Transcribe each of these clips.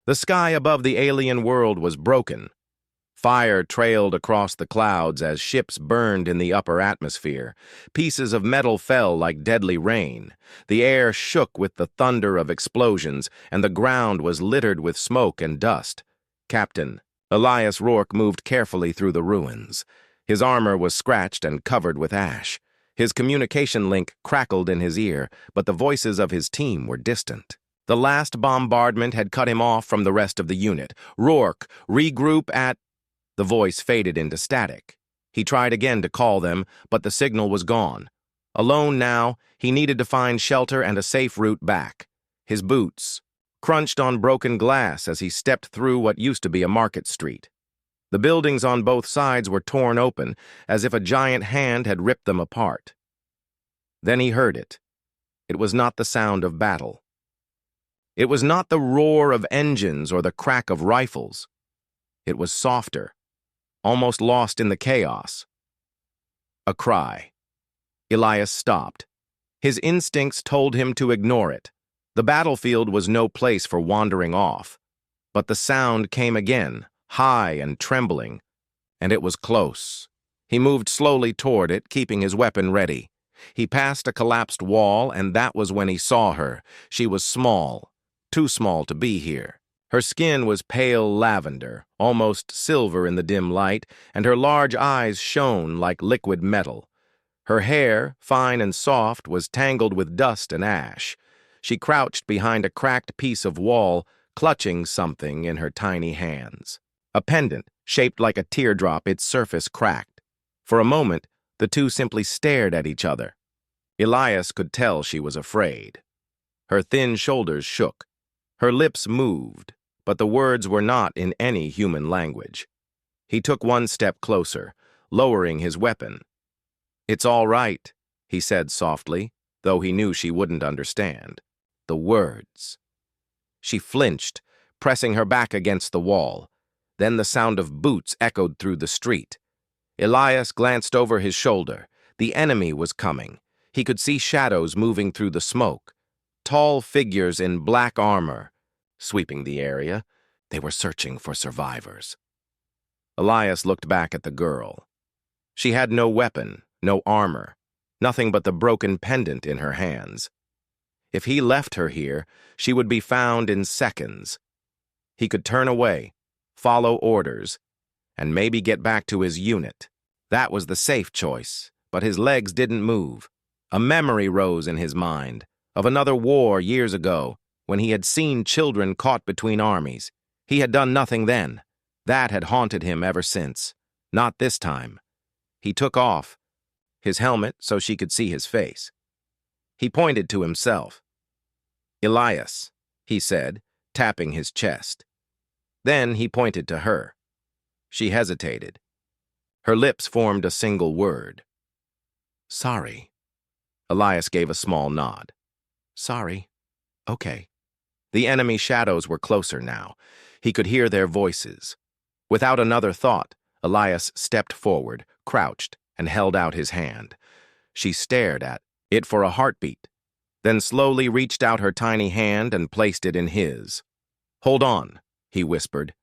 The sky above the alien world was broken. Fire trailed across the clouds as ships burned in the upper atmosphere. Pieces of metal fell like deadly rain. The air shook with the thunder of explosions, and the ground was littered with smoke and dust. Captain Elias Rourke moved carefully through the ruins. His armor was scratched and covered with ash. His communication link crackled in his ear, but the voices of his team were distant. The last bombardment had cut him off from the rest of the unit. Rourke, regroup at... The voice faded into static. He tried again to call them, but the signal was gone. Alone now, he needed to find shelter and a safe route back. His boots crunched on broken glass as he stepped through what used to be a market street. The buildings on both sides were torn open, as if a giant hand had ripped them apart. Then he heard it. It was not the sound of battle. It was not the roar of engines or the crack of rifles. It was softer, almost lost in the chaos. A cry. Elias stopped. His instincts told him to ignore it. The battlefield was no place for wandering off. But the sound came again, high and trembling, and it was close. He moved slowly toward it, keeping his weapon ready. He passed a collapsed wall, and that was when he saw her. She was small, too small to be here. Her skin was pale lavender, almost silver in the dim light, and her large eyes shone like liquid metal. Her hair, fine and soft, was tangled with dust and ash. She crouched behind a cracked piece of wall, clutching something in her tiny hands. A pendant, shaped like a teardrop, its surface cracked. For a moment, the two simply stared at each other. Elias could tell she was afraid. Her thin shoulders shook. Her lips moved, but the words were not in any human language. He took one step closer, lowering his weapon. "It's all right," he said softly, though he knew she wouldn't understand. The words. She flinched, pressing her back against the wall. Then the sound of boots echoed through the street. Elias glanced over his shoulder. The enemy was coming. He could see shadows moving through the smoke. Tall figures in black armor, sweeping the area. They were searching for survivors. Elias looked back at the girl. She had no weapon, no armor, nothing but the broken pendant in her hands. If he left her here, she would be found in seconds. He could turn away, follow orders, and maybe get back to his unit. That was the safe choice, but his legs didn't move. A memory rose in his mind of another war years ago, when he had seen children caught between armies. He had done nothing then. That had haunted him ever since. Not this time. He took off his helmet so she could see his face. He pointed to himself. "Elias," he said, tapping his chest. Then he pointed to her. She hesitated. Her lips formed a single word. "Sorry." Elias gave a small nod. "Sorry. Okay." The enemy shadows were closer now. He could hear their voices. Without another thought, Elias stepped forward, crouched, and held out his hand. She stared at it for a heartbeat, then slowly reached out her tiny hand and placed it in his. "Hold on," he whispered.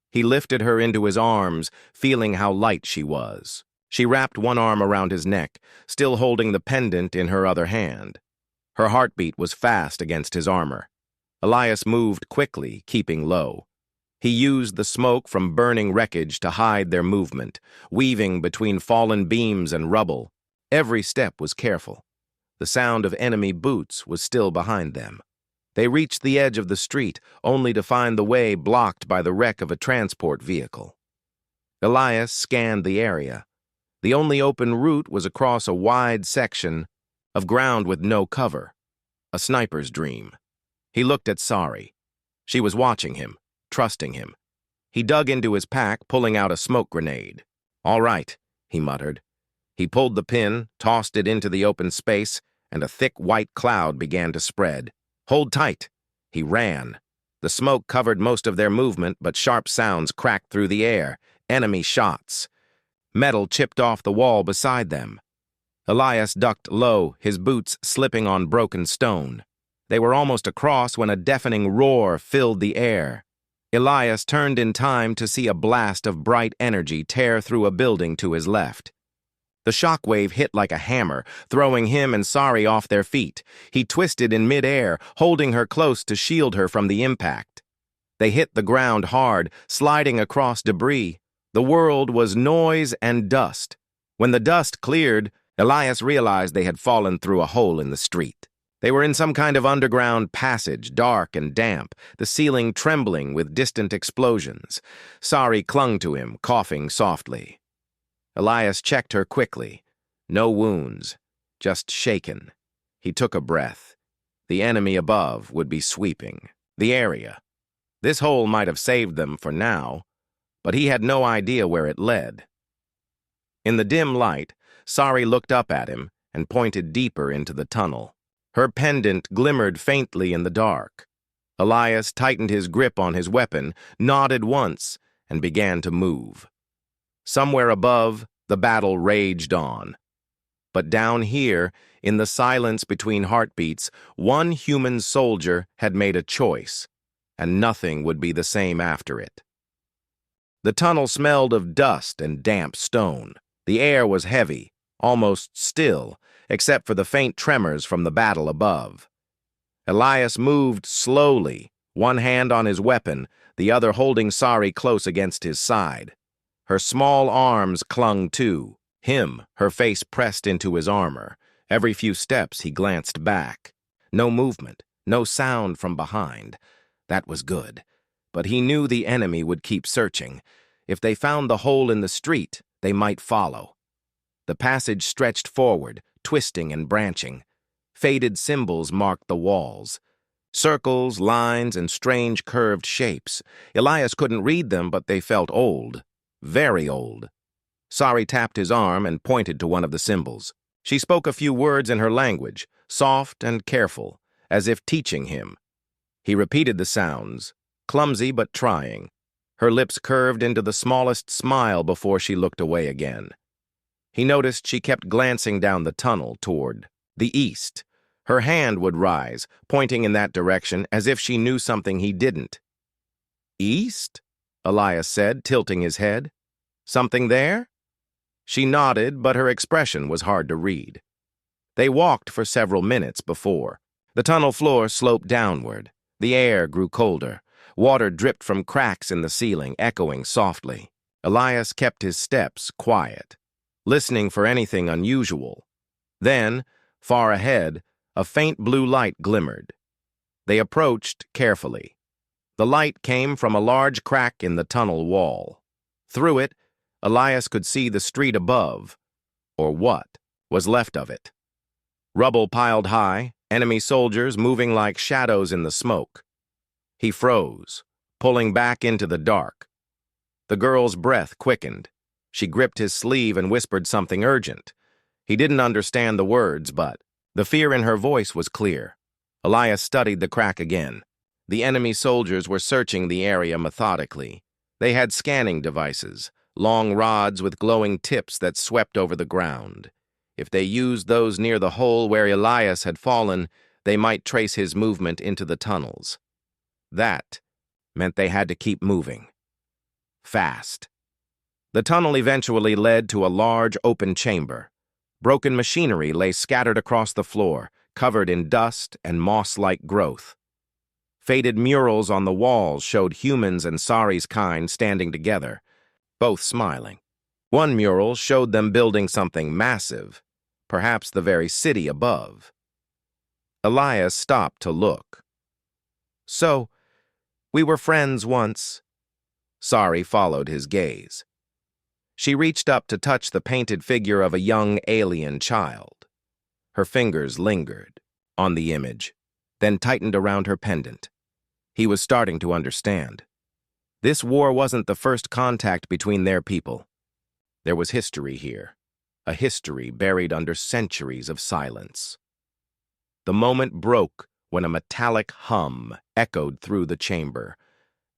He lifted her into his arms, feeling how light she was. She wrapped one arm around his neck, still holding the pendant in her other hand. Her heartbeat was fast against his armor. Elias moved quickly, keeping low. He used the smoke from burning wreckage to hide their movement, weaving between fallen beams and rubble. Every step was careful. The sound of enemy boots was still behind them. They reached the edge of the street, only to find the way blocked by the wreck of a transport vehicle. Elias scanned the area. The only open route was across a wide section of ground with no cover. A sniper's dream. He looked at Sari. She was watching him, trusting him. He dug into his pack, pulling out a smoke grenade. "All right," he muttered. He pulled the pin, tossed it into the open space, and a thick white cloud began to spread. "Hold tight." He ran. The smoke covered most of their movement, but sharp sounds cracked through the air. Enemy shots. Metal chipped off the wall beside them. Elias ducked low, his boots slipping on broken stone. They were almost across when a deafening roar filled the air. Elias turned in time to see a blast of bright energy tear through a building to his left. The shockwave hit like a hammer, throwing him and Sari off their feet. He twisted in midair, holding her close to shield her from the impact. They hit the ground hard, sliding across debris. The world was noise and dust. When the dust cleared, Elias realized they had fallen through a hole in the street. They were in some kind of underground passage, dark and damp, the ceiling trembling with distant explosions. Sari clung to him, coughing softly. Elias checked her quickly. No wounds, just shaken. He took a breath. The enemy above would be sweeping the area. This hole might have saved them for now, but he had no idea where it led. In the dim light, Sari looked up at him and pointed deeper into the tunnel. Her pendant glimmered faintly in the dark. Elias tightened his grip on his weapon, nodded once, and began to move. Somewhere above, the battle raged on. But down here, in the silence between heartbeats, one human soldier had made a choice, and nothing would be the same after it. The tunnel smelled of dust and damp stone. The air was heavy, almost still, except for the faint tremors from the battle above. Elias moved slowly, one hand on his weapon, the other holding Sari close against his side. Her small arms clung to him, her face pressed into his armor. Every few steps he glanced back. No movement, no sound from behind. That was good. But he knew the enemy would keep searching. If they found the hole in the street, they might follow. The passage stretched forward, twisting and branching. Faded symbols marked the walls. Circles, lines, and strange curved shapes. Elias couldn't read them, but they felt old. Very old. Sari tapped his arm and pointed to one of the symbols. She spoke a few words in her language, soft and careful, as if teaching him. He repeated the sounds, clumsy but trying. Her lips curved into the smallest smile before she looked away again. He noticed she kept glancing down the tunnel toward the east. Her hand would rise, pointing in that direction as if she knew something he didn't. East? Elias said, tilting his head. Something there? She nodded, but her expression was hard to read. They walked for several minutes before. The tunnel floor sloped downward. The air grew colder. Water dripped from cracks in the ceiling, echoing softly. Elias kept his steps quiet, listening for anything unusual. Then, far ahead, a faint blue light glimmered. They approached carefully. The light came from a large crack in the tunnel wall. Through it, Elias could see the street above, or what was left of it. Rubble piled high, enemy soldiers moving like shadows in the smoke. He froze, pulling back into the dark. The girl's breath quickened. She gripped his sleeve and whispered something urgent. He didn't understand the words, but the fear in her voice was clear. Elias studied the crack again. The enemy soldiers were searching the area methodically. They had scanning devices, long rods with glowing tips that swept over the ground. If they used those near the hole where Elias had fallen, they might trace his movement into the tunnels. That meant they had to keep moving. Fast. The tunnel eventually led to a large open chamber. Broken machinery lay scattered across the floor, covered in dust and moss-like growth. Faded murals on the walls showed humans and Sari's kind standing together, both smiling. One mural showed them building something massive, perhaps the very city above. Elias stopped to look. So, we were friends once. Sari followed his gaze. She reached up to touch the painted figure of a young alien child. Her fingers lingered on the image, then tightened around her pendant. He was starting to understand. This war wasn't the first contact between their people. There was history here, a history buried under centuries of silence. The moment broke when a metallic hum echoed through the chamber.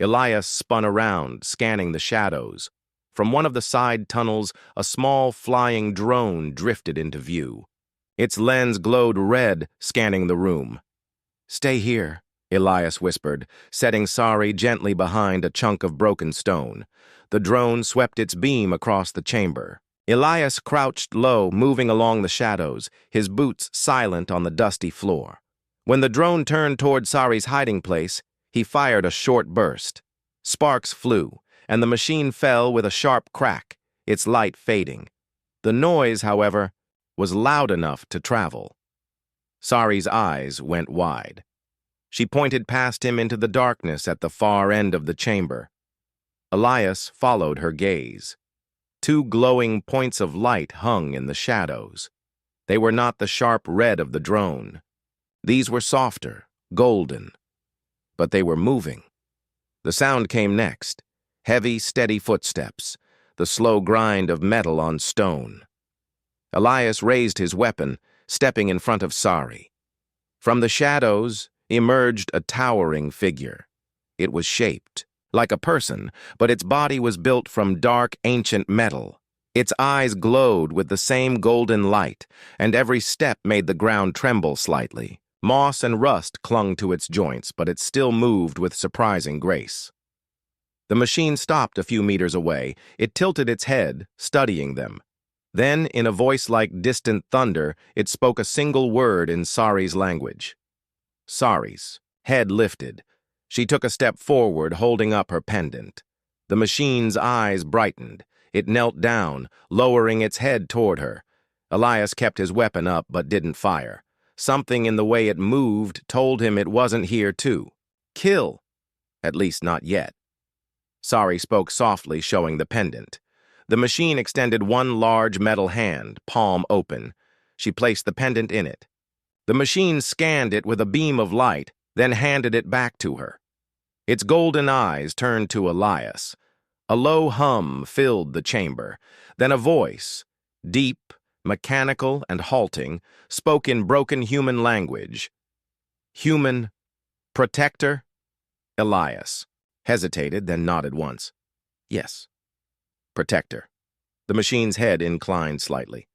Elias spun around, scanning the shadows. From one of the side tunnels, a small flying drone drifted into view. Its lens glowed red, scanning the room. "Stay here," Elias whispered, setting Sari gently behind a chunk of broken stone. The drone swept its beam across the chamber. Elias crouched low, moving along the shadows, his boots silent on the dusty floor. When the drone turned toward Sari's hiding place, he fired a short burst. Sparks flew, and the machine fell with a sharp crack, its light fading. The noise, however, was loud enough to travel. Sari's eyes went wide. She pointed past him into the darkness at the far end of the chamber. Elias followed her gaze. Two glowing points of light hung in the shadows. They were not the sharp red of the drone. These were softer, golden. But they were moving. The sound came next. Heavy, steady footsteps, the slow grind of metal on stone. Elias raised his weapon, stepping in front of Sari. From the shadows emerged a towering figure. It was shaped like a person, but its body was built from dark, ancient metal. Its eyes glowed with the same golden light, and every step made the ground tremble slightly. Moss and rust clung to its joints, but it still moved with surprising grace. The machine stopped a few meters away. It tilted its head, studying them. Then, in a voice like distant thunder, it spoke a single word in Sari's language. Sari's head lifted. She took a step forward, holding up her pendant. The machine's eyes brightened. It knelt down, lowering its head toward her. Elias kept his weapon up but didn't fire. Something in the way it moved told him it wasn't here to kill. At least not yet. Sari spoke softly, showing the pendant. The machine extended one large metal hand, palm open. She placed the pendant in it. The machine scanned it with a beam of light, then handed it back to her. Its golden eyes turned to Elias. A low hum filled the chamber. Then a voice, deep, mechanical, and halting, spoke in broken human language. Human protector? Elias hesitated, then nodded once. Yes. Protector. The machine's head inclined slightly.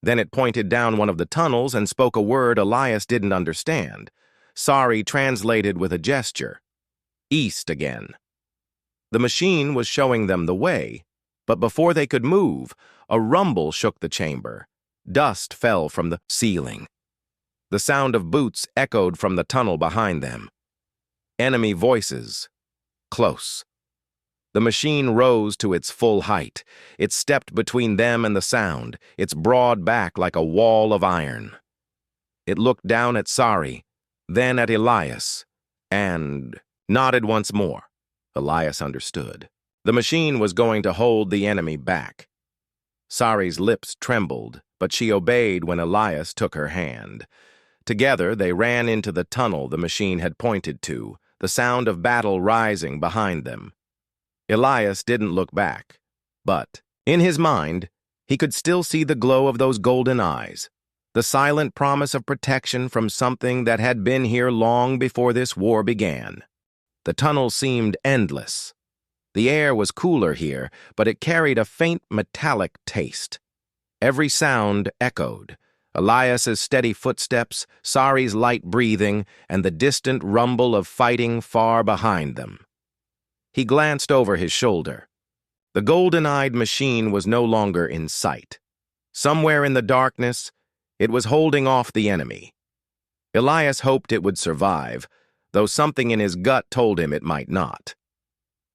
Then it pointed down one of the tunnels and spoke a word Elias didn't understand. Sari translated with a gesture. East again. The machine was showing them the way, but before they could move, a rumble shook the chamber. Dust fell from the ceiling. The sound of boots echoed from the tunnel behind them. Enemy voices. Close. The machine rose to its full height. It stepped between them and the sound, its broad back like a wall of iron. It looked down at Sari, then at Elias, and nodded once more. Elias understood. The machine was going to hold the enemy back. Sari's lips trembled, but she obeyed when Elias took her hand. Together, they ran into the tunnel the machine had pointed to, the sound of battle rising behind them. Elias didn't look back, but, in his mind, he could still see the glow of those golden eyes, the silent promise of protection from something that had been here long before this war began. The tunnel seemed endless. The air was cooler here, but it carried a faint metallic taste. Every sound echoed. Elias's steady footsteps, Sari's light breathing, and the distant rumble of fighting far behind them. He glanced over his shoulder. The golden-eyed machine was no longer in sight. Somewhere in the darkness, it was holding off the enemy. Elias hoped it would survive, though something in his gut told him it might not.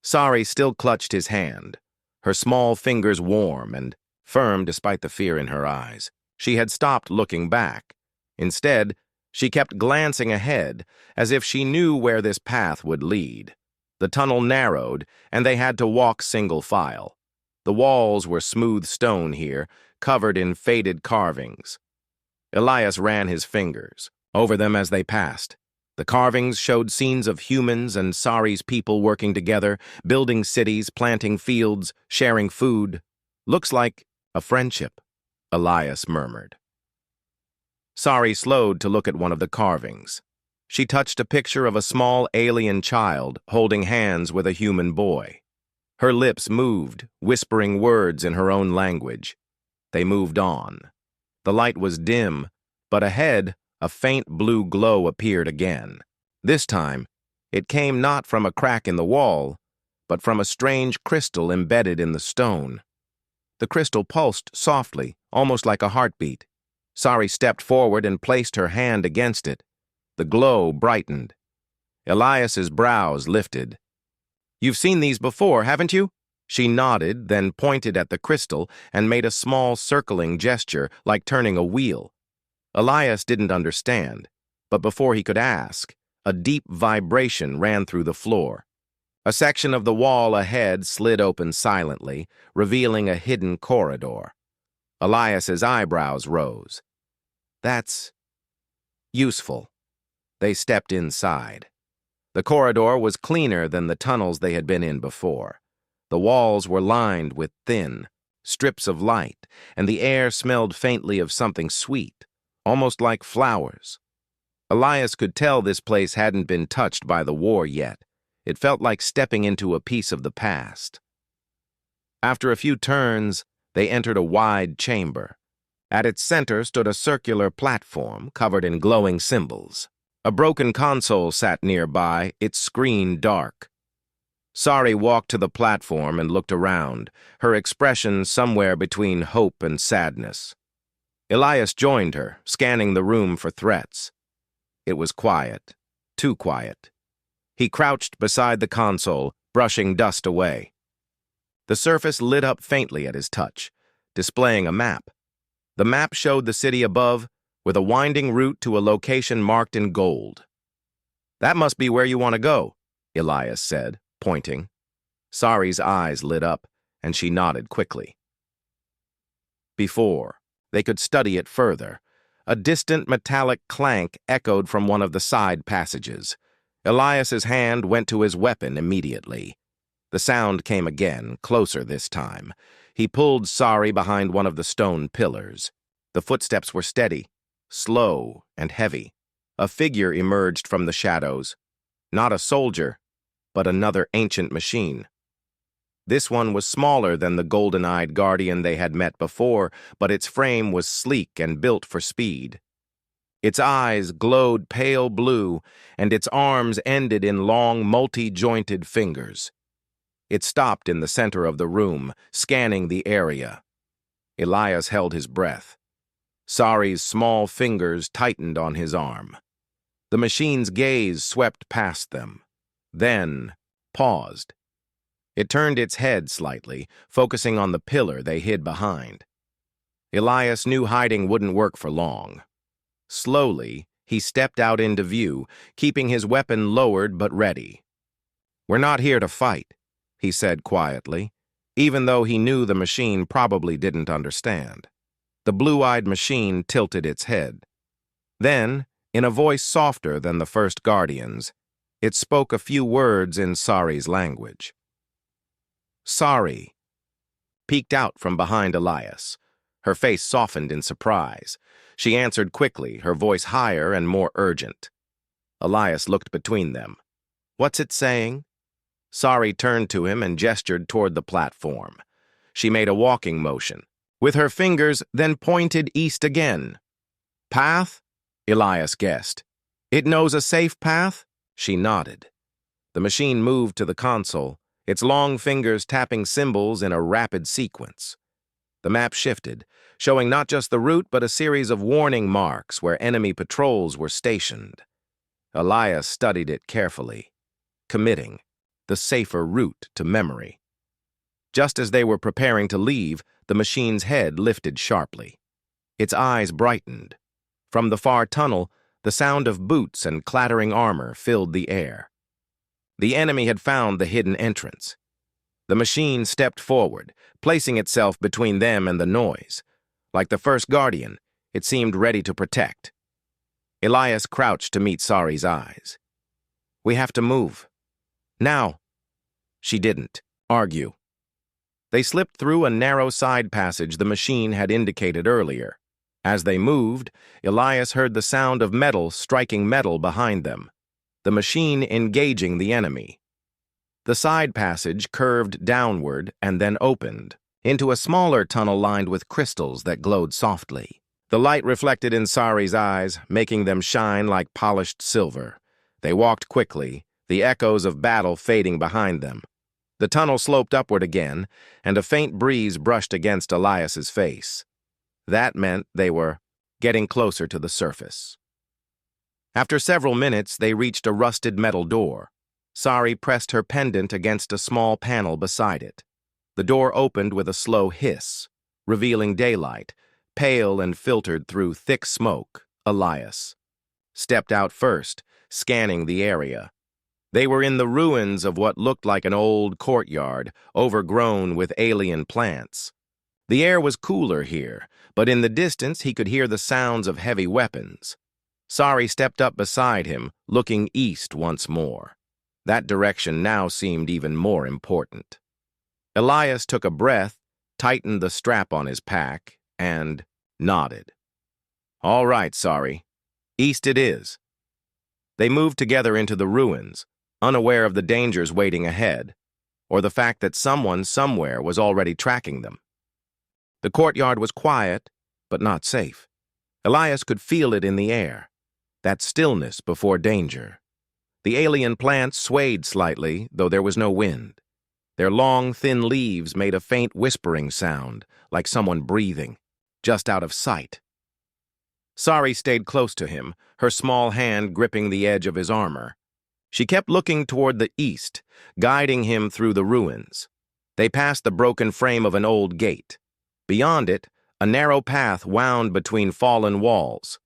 Sari still clutched his hand, her small fingers warm and firm despite the fear in her eyes. She had stopped looking back. Instead, she kept glancing ahead, as if she knew where this path would lead. The tunnel narrowed, and they had to walk single file. The walls were smooth stone here, covered in faded carvings. Elias ran his fingers over them as they passed. The carvings showed scenes of humans and Sari's people working together, building cities, planting fields, sharing food. Looks like a friendship, Elias murmured. Sari slowed to look at one of the carvings. She touched a picture of a small alien child holding hands with a human boy. Her lips moved, whispering words in her own language. They moved on. The light was dim, but ahead, a faint blue glow appeared again. This time, It came not from a crack in the wall, but from a strange crystal embedded in the stone. The crystal pulsed softly, almost like a heartbeat. Sari stepped forward and placed her hand against it. The glow brightened. Elias's brows lifted. "You've seen these before, haven't you?" She nodded, then pointed at the crystal and made a small circling gesture, like turning a wheel. Elias didn't understand, but before he could ask, a deep vibration ran through the floor. A section of the wall ahead slid open silently, revealing a hidden corridor. Elias's eyebrows rose. "That's useful." They stepped inside. The corridor was cleaner than the tunnels they had been in before. The walls were lined with thin strips of light, and the air smelled faintly of something sweet, almost like flowers. Elias could tell this place hadn't been touched by the war yet. It felt like stepping into a piece of the past. After a few turns, they entered a wide chamber. At its center stood a circular platform covered in glowing symbols. A broken console sat nearby, its screen dark. Sari walked to the platform and looked around, her expression somewhere between hope and sadness. Elias joined her, scanning the room for threats. It was quiet, too quiet. He crouched beside the console, brushing dust away. The surface lit up faintly at his touch, displaying a map. The map showed the city above, with a winding route to a location marked in gold. "That must be where you want to go," Elias said, pointing. Sari's eyes lit up, and she nodded quickly. Before they could study it further, a distant metallic clank echoed from one of the side passages. Elias's hand went to his weapon immediately. The sound came again, closer this time. He pulled Sari behind one of the stone pillars. The footsteps were steady, slow, and heavy. A figure emerged from the shadows. Not a soldier, but another ancient machine. This one was smaller than the golden-eyed guardian they had met before, but its frame was sleek and built for speed. Its eyes glowed pale blue, and its arms ended in long, multi-jointed fingers. It stopped in the center of the room, scanning the area. Elias held his breath. Sari's small fingers tightened on his arm. The machine's gaze swept past them, then paused. It turned its head slightly, focusing on the pillar they hid behind. Elias knew hiding wouldn't work for long. Slowly, he stepped out into view, keeping his weapon lowered but ready. "We're not here to fight," he said quietly, even though he knew the machine probably didn't understand. The blue-eyed machine tilted its head. Then, in a voice softer than the first Guardian's, it spoke a few words in Sari's language. "Sari," peeked out from behind Elias. Her face softened in surprise. She answered quickly, her voice higher and more urgent. Elias looked between them. "What's it saying?" Sari turned to him and gestured toward the platform. She made a walking motion, with her fingers, then pointed east again. "Path?" Elias guessed. "It knows a safe path?" She nodded. The machine moved to the console, its long fingers tapping symbols in a rapid sequence. The map shifted, showing not just the route but a series of warning marks where enemy patrols were stationed. Elias studied it carefully, committing the safer route to memory. Just as they were preparing to leave, the machine's head lifted sharply. Its eyes brightened. From the far tunnel, the sound of boots and clattering armor filled the air. The enemy had found the hidden entrance. The machine stepped forward, placing itself between them and the noise. Like the first Guardian, it seemed ready to protect. Elias crouched to meet Sari's eyes. "We have to move. Now." She didn't argue. They slipped through a narrow side passage the machine had indicated earlier. As they moved, Elias heard the sound of metal striking metal behind them, the machine engaging the enemy. The side passage curved downward and then opened into a smaller tunnel lined with crystals that glowed softly. The light reflected in Sari's eyes, making them shine like polished silver. They walked quickly, the echoes of battle fading behind them. The tunnel sloped upward again, and a faint breeze brushed against Elias's face. That meant they were getting closer to the surface. After several minutes, they reached a rusted metal door. Sari pressed her pendant against a small panel beside it. The door opened with a slow hiss, revealing daylight, pale and filtered through thick smoke. Elias stepped out first, scanning the area. They were in the ruins of what looked like an old courtyard, overgrown with alien plants. The air was cooler here, but in the distance he could hear the sounds of heavy weapons. Sari stepped up beside him, looking east once more. That direction now seemed even more important. Elias took a breath, tightened the strap on his pack, and nodded. "All right, Sari. East it is." They moved together into the ruins, unaware of the dangers waiting ahead, or the fact that someone somewhere was already tracking them. The courtyard was quiet, but not safe. Elias could feel it in the air, that stillness before danger. The alien plants swayed slightly, though there was no wind. Their long, thin leaves made a faint whispering sound, like someone breathing, just out of sight. Sari stayed close to him, her small hand gripping the edge of his armor. She kept looking toward the east, guiding him through the ruins. They passed the broken frame of an old gate. Beyond it, a narrow path wound between fallen walls.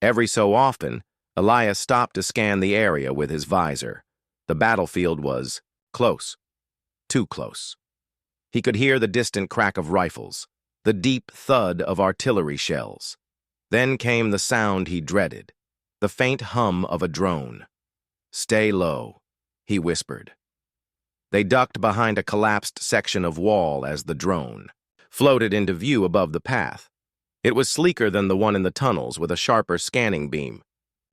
Every so often, Elias stopped to scan the area with his visor. The battlefield was close, too close. He could hear the distant crack of rifles, the deep thud of artillery shells. Then came the sound he dreaded, the faint hum of a drone. "Stay low," he whispered. They ducked behind a collapsed section of wall as the drone floated into view above the path. It was sleeker than the one in the tunnels, with a sharper scanning beam.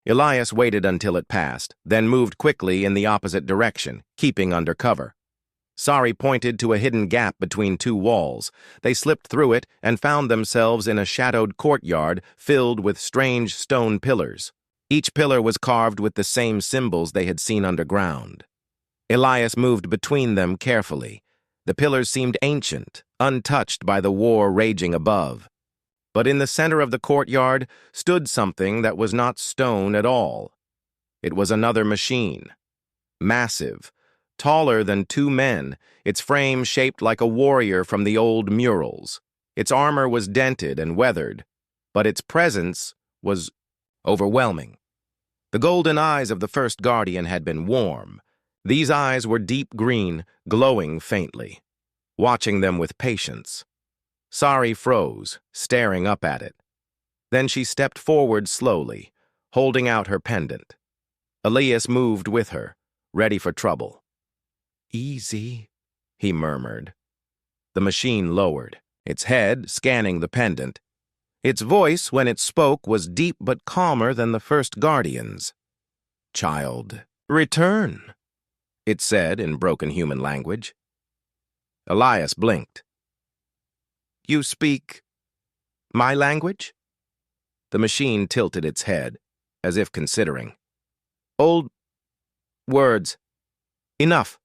Elias waited until it passed, then moved quickly in the opposite direction, keeping under cover. Sari pointed to a hidden gap between two walls. They slipped through it and found themselves in a shadowed courtyard filled with strange stone pillars. Each pillar was carved with the same symbols they had seen underground. Elias moved between them carefully. The pillars seemed ancient, untouched by the war raging above. But in the center of the courtyard stood something that was not stone at all. It was another machine. Massive, taller than two men, its frame shaped like a warrior from the old murals. Its armor was dented and weathered, but its presence was overwhelming. The golden eyes of the first guardian had been warm. These eyes were deep green, glowing faintly. Watching them with patience, Sari froze, staring up at it. Then she stepped forward slowly, holding out her pendant. Elias moved with her, ready for trouble. "Easy," he murmured. The machine lowered, its head scanning the pendant. Its voice, when it spoke, was deep but calmer than the first guardian's. "Child, return," it said in broken human language. Elias blinked. "You speak my language?" The machine tilted its head, as if considering. "Old words. Enough."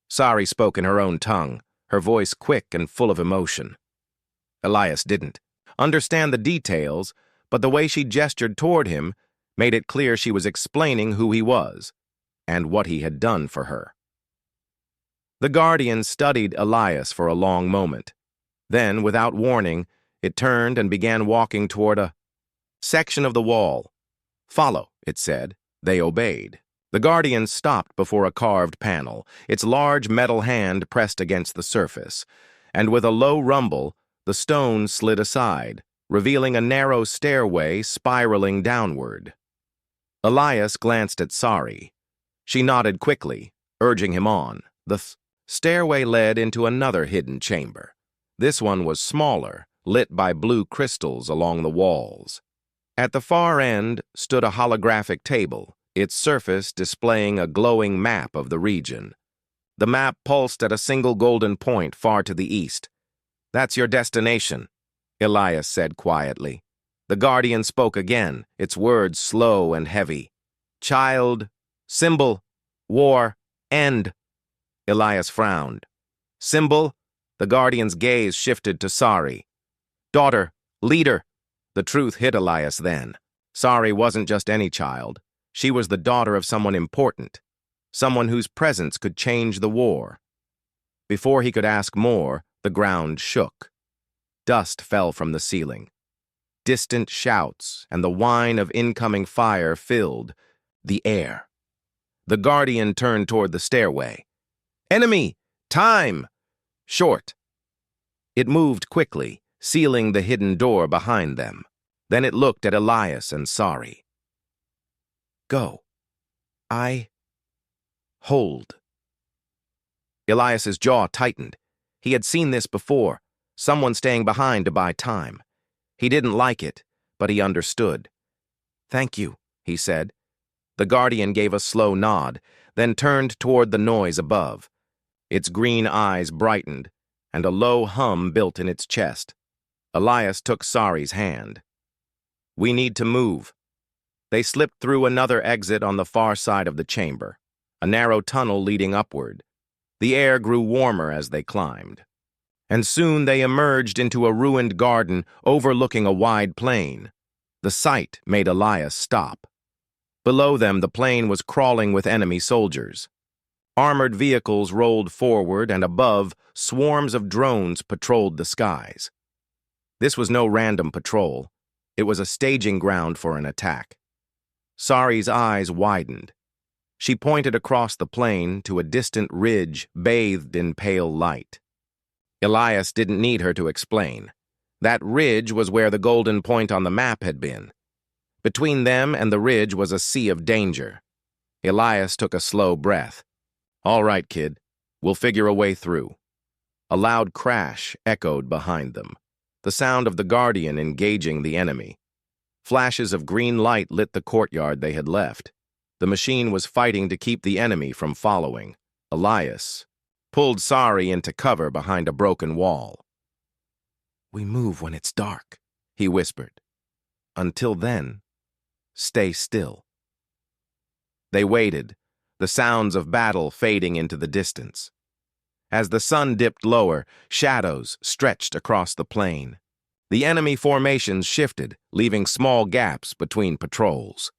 Sari spoke in her own tongue, her voice quick and full of emotion. Elias didn't understand the details, but the way she gestured toward him made it clear she was explaining who he was and what he had done for her. The guardian studied Elias for a long moment. Then, without warning, it turned and began walking toward a section of the wall. "Follow," it said. They obeyed. The guardian stopped before a carved panel, its large metal hand pressed against the surface, and with a low rumble, the stone slid aside, revealing a narrow stairway spiraling downward. Elias glanced at Sari. She nodded quickly, urging him on. The stairway led into another hidden chamber. This one was smaller, lit by blue crystals along the walls. At the far end stood a holographic table, its surface displaying a glowing map of the region. The map pulsed at a single golden point far to the east. "That's your destination," Elias said quietly. The guardian spoke again, its words slow and heavy. "Child, symbol, War, end. Elias frowned. Symbol? The Guardian's gaze shifted to Sari. Daughter, leader. The truth hit Elias then. Sari wasn't just any child. She was the daughter of someone important, someone whose presence could change the war. Before he could ask more, the ground shook. Dust fell from the ceiling. Distant shouts and the whine of incoming fire filled the air. The Guardian turned toward the stairway. Enemy! Time! Short. It moved quickly, sealing the hidden door behind them. Then it looked at Elias and Sari. Go. Hold. Elias's jaw tightened. He had seen this before, someone staying behind to buy time. He didn't like it, but he understood. Thank you, he said. The Guardian gave a slow nod, then turned toward the noise above. Its green eyes brightened, and a low hum built in its chest. Elias took Sari's hand. We need to move. They slipped through another exit on the far side of the chamber, a narrow tunnel leading upward. The air grew warmer as they climbed. And soon they emerged into a ruined garden overlooking a wide plain. The sight made Elias stop. Below them, the plain was crawling with enemy soldiers. Armored vehicles rolled forward, and above, swarms of drones patrolled the skies. This was no random patrol. It was a staging ground for an attack. Sari's eyes widened. She pointed across the plain to a distant ridge bathed in pale light. Elias didn't need her to explain. That ridge was where the golden point on the map had been. Between them and the ridge was a sea of danger. Elias took a slow breath. All right, kid. We'll figure a way through. A loud crash echoed behind them, the sound of the Guardian engaging the enemy. Flashes of green light lit the courtyard they had left. The machine was fighting to keep the enemy from following. Elias pulled Sari into cover behind a broken wall. We move when it's dark, he whispered. Until then, stay still. They waited, the sounds of battle fading into the distance. As the sun dipped lower, shadows stretched across the plain. The enemy formations shifted, leaving small gaps between patrols.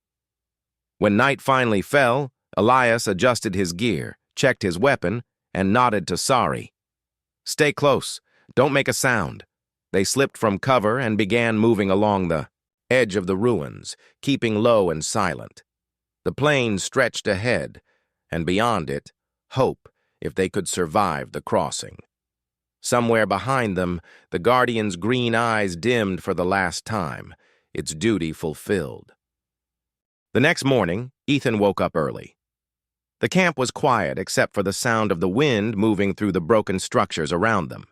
When night finally fell, Elias adjusted his gear, checked his weapon, and nodded to Sari. Stay close. Don't make a sound. They slipped from cover and began moving along the edge of the ruins, keeping low and silent. The plain stretched ahead, and beyond it, hope if they could survive the crossing. Somewhere behind them, the Guardian's green eyes dimmed for the last time, its duty fulfilled. The next morning, Ethan woke up early. The camp was quiet except for the sound of the wind moving through the broken structures around them.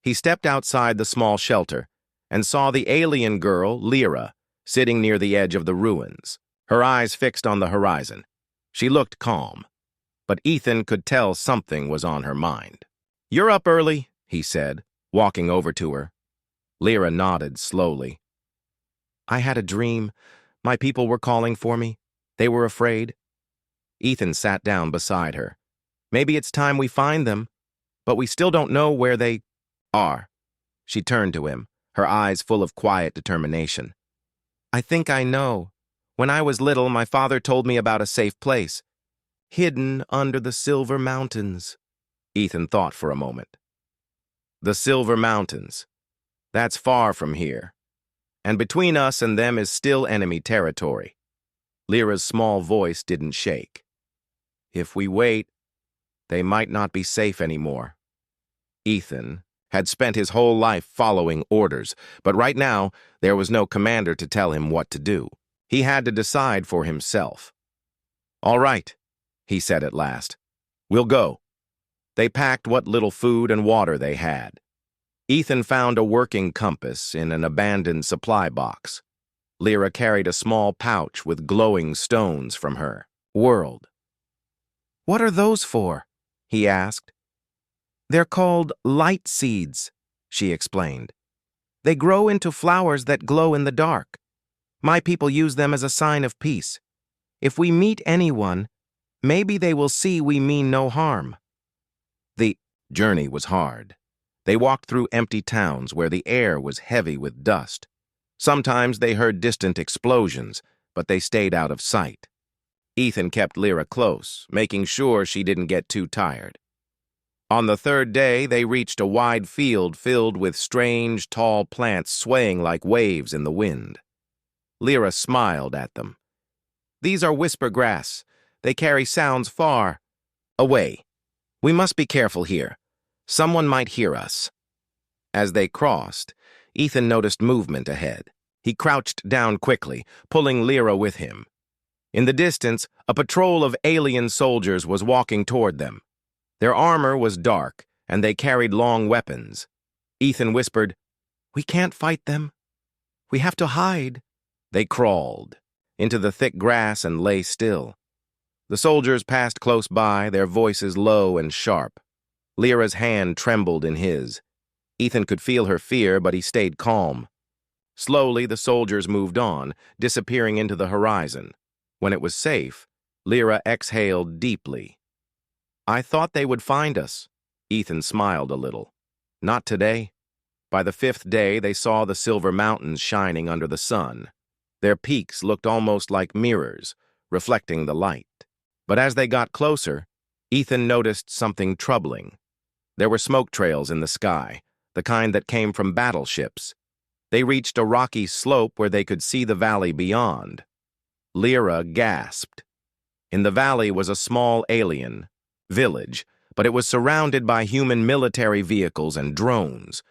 He stepped outside the small shelter and saw the alien girl, Lyra, sitting near the edge of the ruins, her eyes fixed on the horizon. She looked calm, but Ethan could tell something was on her mind. You're up early, he said, walking over to her. Lyra nodded slowly. I had a dream. My people were calling for me. They were afraid. Ethan sat down beside her. Maybe it's time we find them, but we still don't know where they are. She turned to him, her eyes full of quiet determination. I think I know. When I was little, my father told me about a safe place, hidden under the Silver Mountains. Ethan thought for a moment. The Silver Mountains. That's far from here. And between us and them is still enemy territory. Lyra's small voice didn't shake. If we wait, they might not be safe anymore. Ethan had spent his whole life following orders, but right now there was no commander to tell him what to do. He had to decide for himself. All right, he said at last. We'll go. They packed what little food and water they had. Ethan found a working compass in an abandoned supply box. Lyra carried a small pouch with glowing stones from her world. What are those for? He asked. They're called light seeds, she explained. They grow into flowers that glow in the dark. My people use them as a sign of peace. If we meet anyone, Maybe they will see we mean no harm. The journey was hard. They walked through empty towns where the air was heavy with dust. Sometimes they heard distant explosions, but they stayed out of sight. Ethan kept Lyra close, making sure she didn't get too tired. On the third day, they reached a wide field filled with strange, tall plants swaying like waves in the wind. Lyra smiled at them. These are whisper grass. They carry sounds far away. We must be careful here. Someone might hear us. As they crossed, Ethan noticed movement ahead. He crouched down quickly, pulling Lyra with him. In the distance, a patrol of alien soldiers was walking toward them. Their armor was dark, and they carried long weapons. Ethan whispered, "We can't fight them. We have to hide." They crawled into the thick grass and lay still. The soldiers passed close by, their voices low and sharp. Lyra's hand trembled in his. Ethan could feel her fear, but he stayed calm. Slowly, the soldiers moved on, disappearing into the horizon. When it was safe, Lyra exhaled deeply. "I thought they would find us." Ethan smiled a little. "Not today." By the fifth day, they saw the silver mountains shining under the sun. Their peaks looked almost like mirrors, reflecting the light. But as they got closer, Ethan noticed something troubling. There were smoke trails in the sky, the kind that came from battleships. They reached a rocky slope where they could see the valley beyond. Lyra gasped. In the valley was a small alien village, but it was surrounded by human military vehicles and drones.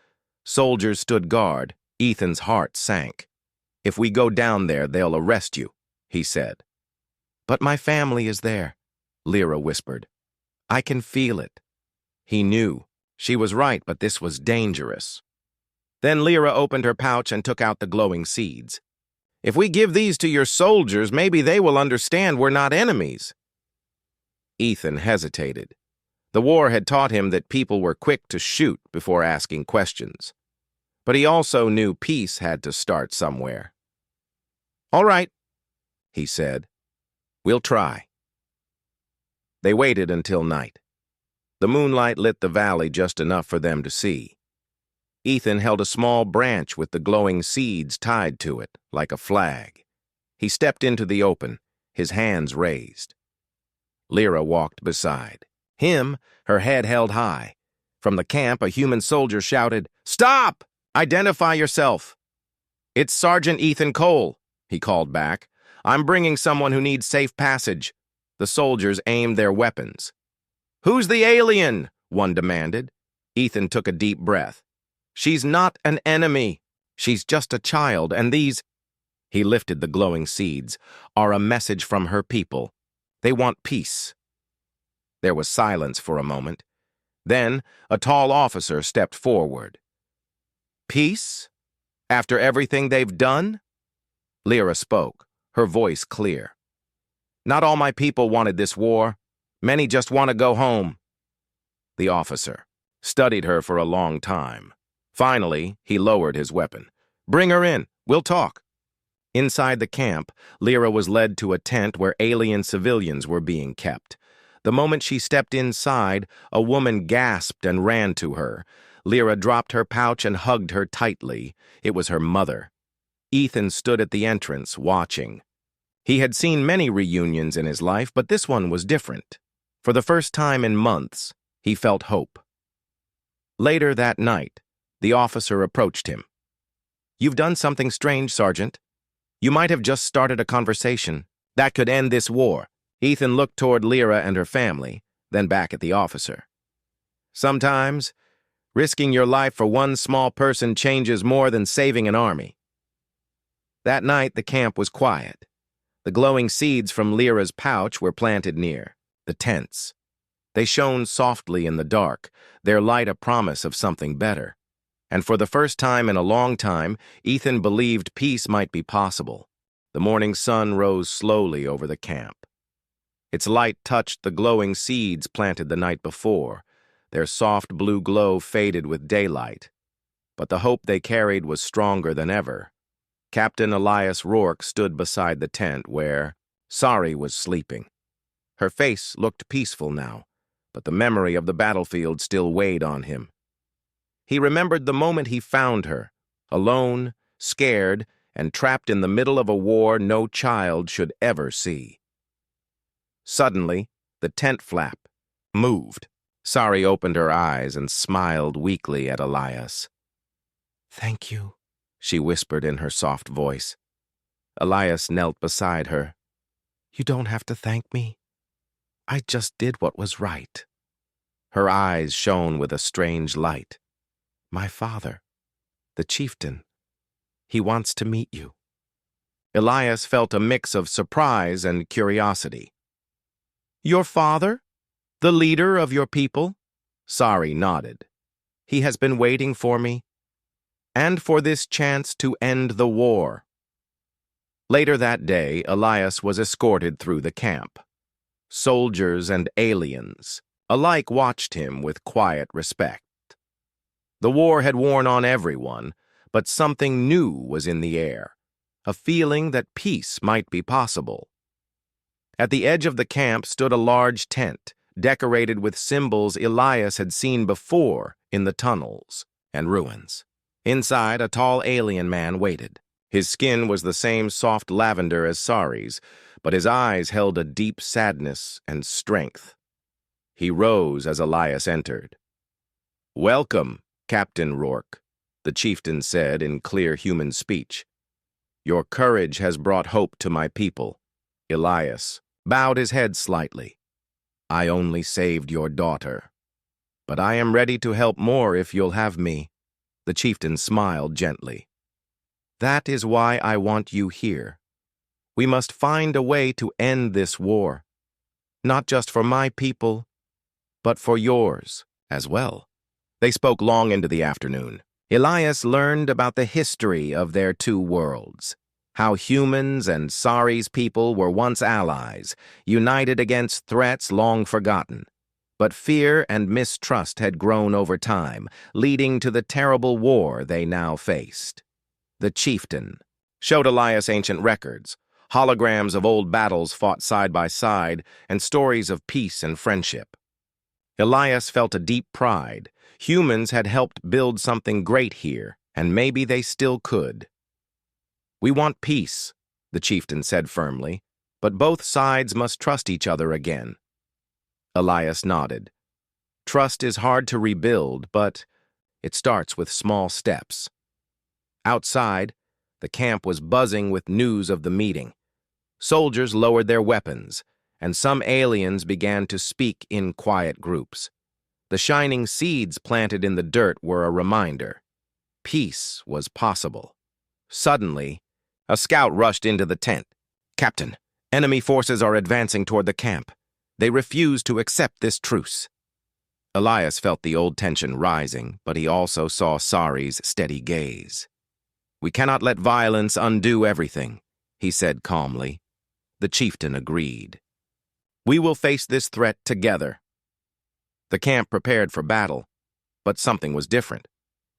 Soldiers stood guard. Ethan's heart sank. "If we go down there, they'll arrest you," he said. "But my family is there," Lyra whispered. "I can feel it." He knew. She was right, but this was dangerous. Then Lyra opened her pouch and took out the glowing seeds. "If we give these to your soldiers, maybe they will understand we're not enemies." Ethan hesitated. The war had taught him that people were quick to shoot before asking questions. But he also knew peace had to start somewhere. "All right," he said. "We'll try." They waited until night. The moonlight lit the valley just enough for them to see. Ethan held a small branch with the glowing seeds tied to it, like a flag. He stepped into the open, his hands raised. Lyra walked beside him, her head held high. From the camp, a human soldier shouted, "Stop! Identify yourself!" "It's Sergeant Ethan Cole," he called back. "I'm bringing someone who needs safe passage." The soldiers aimed their weapons. "Who's the alien?" one demanded. Ethan took a deep breath. "She's not an enemy. She's just a child, and these—" He lifted the glowing seeds, "are a message from her people. They want peace." There was silence for a moment. Then a tall officer stepped forward. "Peace? After everything they've done?" Lyra spoke, her voice clear. "Not all my people wanted this war. Many just want to go home." The officer studied her for a long time. Finally, he lowered his weapon. "Bring her in. We'll talk." Inside the camp, Lyra was led to a tent where alien civilians were being kept. The moment she stepped inside, a woman gasped and ran to her. Lyra dropped her pouch and hugged her tightly. It was her mother. Ethan stood at the entrance, watching. He had seen many reunions in his life, but this one was different. For the first time in months, he felt hope. Later that night, the officer approached him. "You've done something strange, Sergeant. You might have just started a conversation that could end this war." Ethan looked toward Lyra and her family, then back at the officer. "Sometimes, risking your life for one small person changes more than saving an army." That night, the camp was quiet. The glowing seeds from Lyra's pouch were planted near the tents. They shone softly in the dark, their light a promise of something better. And for the first time in a long time, Ethan believed peace might be possible. The morning sun rose slowly over the camp. Its light touched the glowing seeds planted the night before. Their soft blue glow faded with daylight. But the hope they carried was stronger than ever. Captain Elias Rourke stood beside the tent where Sari was sleeping. Her face looked peaceful now, but the memory of the battlefield still weighed on him. He remembered the moment he found her, alone, scared, and trapped in the middle of a war no child should ever see. Suddenly, the tent flap moved. Sari opened her eyes and smiled weakly at Elias. "Thank you," she whispered in her soft voice. Elias knelt beside her. "You don't have to thank me. I just did what was right." Her eyes shone with a strange light. "My father, the chieftain, he wants to meet you." Elias felt a mix of surprise and curiosity. "Your father? The leader of your people?" Sari nodded. "He has been waiting for me, and for this chance to end the war." Later that day, Elias was escorted through the camp. Soldiers and aliens alike watched him with quiet respect. The war had worn on everyone, but something new was in the air, a feeling that peace might be possible. At the edge of the camp stood a large tent, decorated with symbols Elias had seen before in the tunnels and ruins. Inside, a tall alien man waited. His skin was the same soft lavender as Sari's, but his eyes held a deep sadness and strength. He rose as Elias entered. "Welcome, Captain Rourke," the chieftain said in clear human speech. "Your courage has brought hope to my people." Elias bowed his head slightly. "I only saved your daughter, but I am ready to help more if you'll have me." The chieftain smiled gently. "That is why I want you here. We must find a way to end this war, not just for my people, but for yours as well." They spoke long into the afternoon. Elias learned about the history of their two worlds, how humans and Sari's people were once allies, united against threats long forgotten. But fear and mistrust had grown over time, leading to the terrible war they now faced. The chieftain showed Elias ancient records, holograms of old battles fought side by side, and stories of peace and friendship. Elias felt a deep pride. Humans had helped build something great here, and maybe they still could. "We want peace," the chieftain said firmly, "but both sides must trust each other again." Elias nodded. "Trust is hard to rebuild, but it starts with small steps." Outside, the camp was buzzing with news of the meeting. Soldiers lowered their weapons, and some aliens began to speak in quiet groups. The shining seeds planted in the dirt were a reminder. Peace was possible. Suddenly, a scout rushed into the tent. "Captain, enemy forces are advancing toward the camp. They refuse to accept this truce." Elias felt the old tension rising, but he also saw Sari's steady gaze. "We cannot let violence undo everything," he said calmly. The chieftain agreed. "We will face this threat together." The camp prepared for battle, but something was different.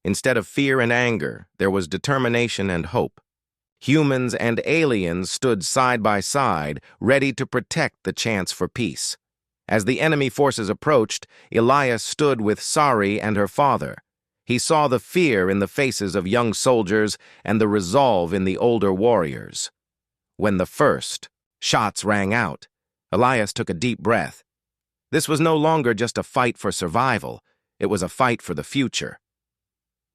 Instead of fear and anger, there was determination and hope. Humans and aliens stood side by side, ready to protect the chance for peace. As the enemy forces approached, Elias stood with Sari and her father. He saw the fear in the faces of young soldiers and the resolve in the older warriors. When the first shots rang out, Elias took a deep breath. This was no longer just a fight for survival, it was a fight for the future.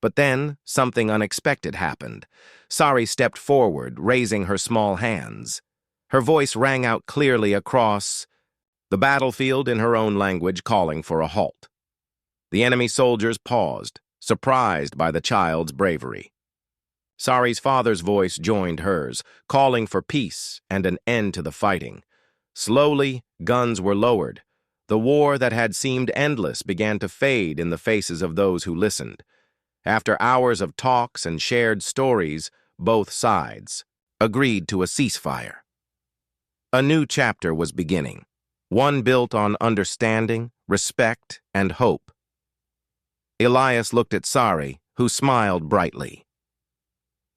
But then, something unexpected happened. Sari stepped forward, raising her small hands. Her voice rang out clearly across the battlefield in her own language, calling for a halt. The enemy soldiers paused, surprised by the child's bravery. Sari's father's voice joined hers, calling for peace and an end to the fighting. Slowly, guns were lowered. The war that had seemed endless began to fade in the faces of those who listened. After hours of talks and shared stories, both sides agreed to a ceasefire. A new chapter was beginning, one built on understanding, respect, and hope. Elias looked at Sari, who smiled brightly.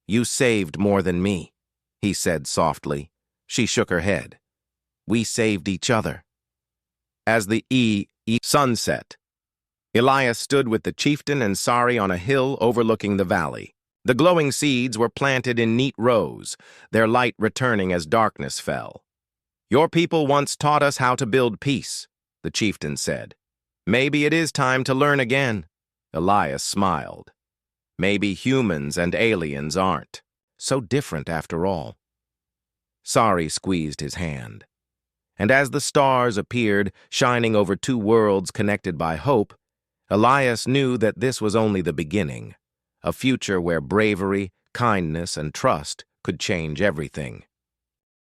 "You saved more than me," he said softly. She shook her head. "We saved each other." As the sunset, Elias stood with the chieftain and Sari on a hill overlooking the valley. The glowing seeds were planted in neat rows, their light returning as darkness fell. "Your people once taught us how to build peace," the chieftain said. "Maybe it is time to learn again." Elias smiled. "Maybe humans and aliens aren't so different after all." Sari squeezed his hand. And as the stars appeared, shining over two worlds connected by hope, Elias knew that this was only the beginning, a future where bravery, kindness, and trust could change everything.